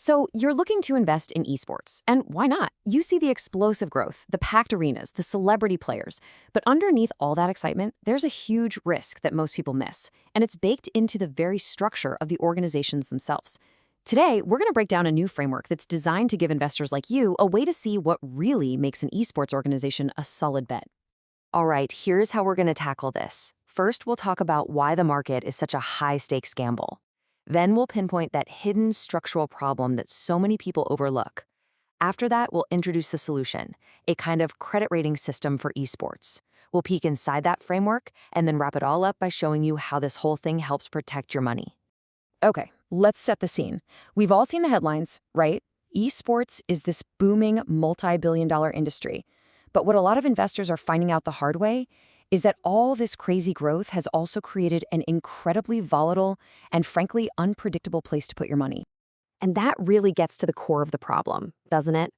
So you're looking to invest in esports, and why not? You see the explosive growth, the packed arenas, the celebrity players. But underneath all that excitement, there's a huge risk that most people miss, and it's baked into the very structure of the organizations themselves. Today, we're going to break down a new framework that's designed to give investors like you a way to see what really makes an esports organization a solid bet. All right, here's how we're going to tackle this. First, we'll talk about why the market is such a high-stakes gamble. Then we'll pinpoint that hidden structural problem that so many people overlook. After that, we'll introduce the solution, a kind of credit rating system for esports. We'll peek inside that framework and then wrap it all up by showing you how this whole thing helps protect your money. Okay, let's set the scene. We've all seen the headlines, right? Esports is this booming multi-billion-dollar industry. But what a lot of investors are finding out the hard way is that all this crazy growth has also created an incredibly volatile and frankly unpredictable place to put your money. And that really gets to the core of the problem, doesn't it?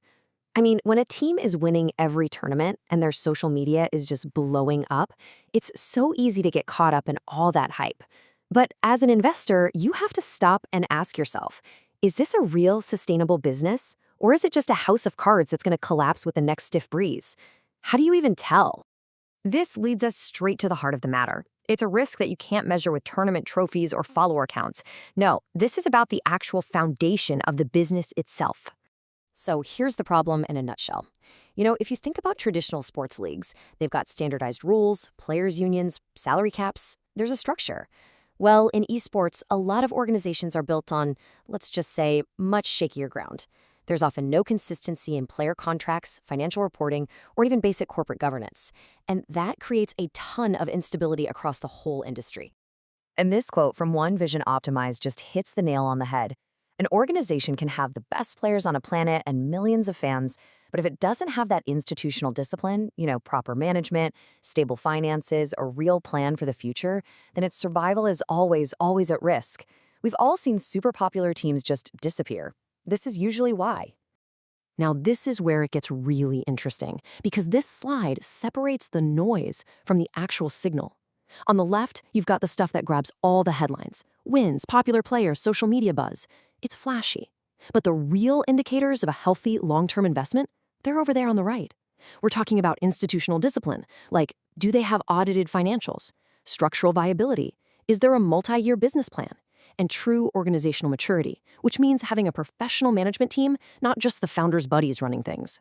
I mean, when a team is winning every tournament and their social media is just blowing up, it's so easy to get caught up in all that hype. But as an investor, you have to stop and ask yourself, is this a real sustainable business? Or is it just a house of cards that's going to collapse with the next stiff breeze? How do you even tell? This leads us straight to the heart of the matter. It's a risk that you can't measure with tournament trophies or follower counts. No, this is about the actual foundation of the business itself. So here's the problem in a nutshell. If you think about traditional sports leagues, they've got standardized rules, players' unions, salary caps. There's a structure. Well, in esports, a lot of organizations are built on, let's just say, much shakier ground. There's often no consistency in player contracts, financial reporting, or even basic corporate governance. And that creates a ton of instability across the whole industry. And this quote from One Vision Optimized just hits the nail on the head. An organization can have the best players on a planet and millions of fans, but if it doesn't have that institutional discipline, proper management, stable finances, or real plan for the future, then its survival is always at risk. We've all seen super popular teams just disappear. This is usually why. Now, this is where it gets really interesting, because this slide separates the noise from the actual signal. On the left, you've got the stuff that grabs all the headlines: wins, popular players, social media buzz. It's flashy. But the real indicators of a healthy long-term investment, they're over there on the right. We're talking about institutional discipline, like, do they have audited financials? Structural viability? Is there a multi-year business plan? And true organizational maturity, which means having a professional management team, not just the founder's buddies running things.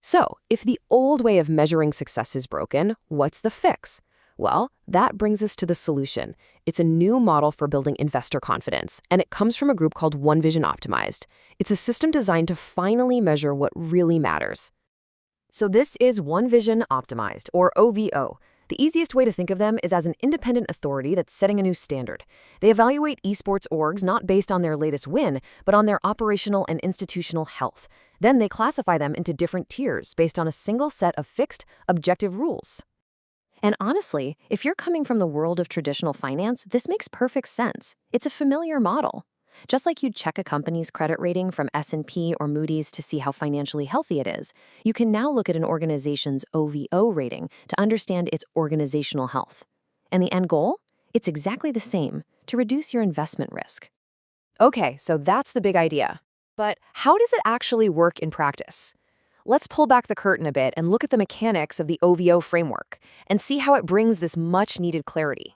So, if the old way of measuring success is broken, what's the fix? Well, that brings us to the solution. It's a new model for building investor confidence, and it comes from a group called One Vision Optimized. It's a system designed to finally measure what really matters. So this is One Vision Optimized, or OVO. The easiest way to think of them is as an independent authority that's setting a new standard. They evaluate esports orgs not based on their latest win, but on their operational and institutional health. Then they classify them into different tiers based on a single set of fixed, objective rules. And honestly, if you're coming from the world of traditional finance, this makes perfect sense. It's a familiar model. Just like you'd check a company's credit rating from S&P or Moody's to see how financially healthy it is, you can now look at an organization's OVO rating to understand its organizational health. And the end goal? It's exactly the same, to reduce your investment risk. Okay, so that's the big idea. But how does it actually work in practice? Let's pull back the curtain a bit and look at the mechanics of the OVO framework and see how it brings this much-needed clarity.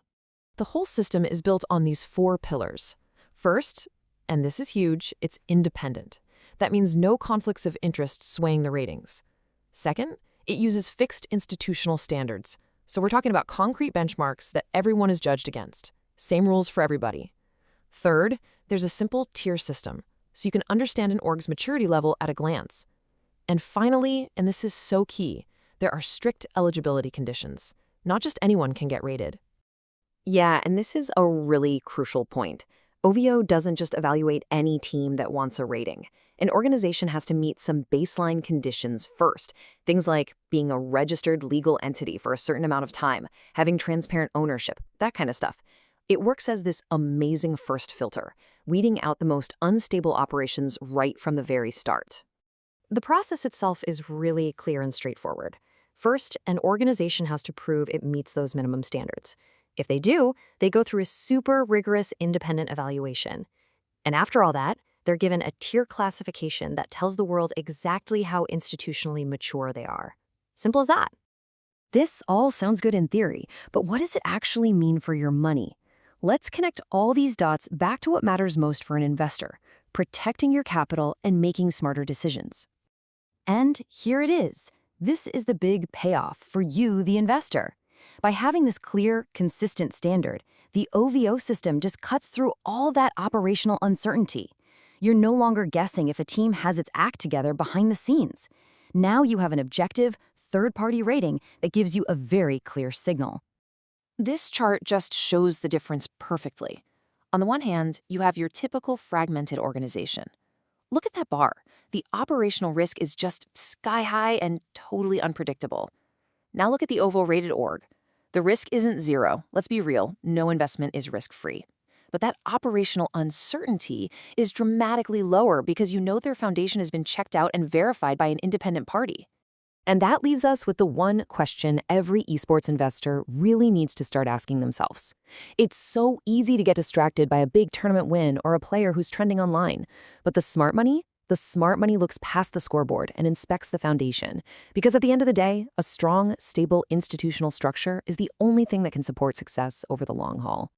The whole system is built on these 4 pillars. First, and this is huge, it's independent. That means no conflicts of interest swaying the ratings. Second, it uses fixed institutional standards. So we're talking about concrete benchmarks that everyone is judged against. Same rules for everybody. Third, there's a simple tier system, so you can understand an org's maturity level at a glance. And finally, and this is so key, there are strict eligibility conditions. Not just anyone can get rated. Yeah, and this is a really crucial point. OVO doesn't just evaluate any team that wants a rating. An organization has to meet some baseline conditions first. Things like being a registered legal entity for a certain amount of time, having transparent ownership, that kind of stuff. It works as this amazing first filter, weeding out the most unstable operations right from the very start. The process itself is really clear and straightforward. First, an organization has to prove it meets those minimum standards. If they do, they go through a super rigorous independent evaluation. And after all that, They're given a tier classification that tells the world exactly how institutionally mature they are. Simple as that. This all sounds good in theory, but what does it actually mean for your money? Let's connect all these dots back to what matters most for an investor: protecting your capital and making smarter decisions. And here it is. This is the big payoff for you, the investor. By having this clear, consistent standard, the OVO system just cuts through all that operational uncertainty. You're no longer guessing if a team has its act together behind the scenes. Now you have an objective, third-party rating that gives you a very clear signal. This chart just shows the difference perfectly. On the one hand, you have your typical fragmented organization. Look at that bar. The operational risk is just sky high and totally unpredictable. Now look at the OVO rated org. The risk isn't zero. Let's be real, no investment is risk-free. But that operational uncertainty is dramatically lower because you know their foundation has been checked out and verified by an independent party. And that leaves us with the one question every esports investor really needs to start asking themselves. It's so easy to get distracted by a big tournament win or a player who's trending online. But the smart money looks past the scoreboard and inspects the foundation. Because at the end of the day, a strong, stable institutional structure is the only thing that can support success over the long haul.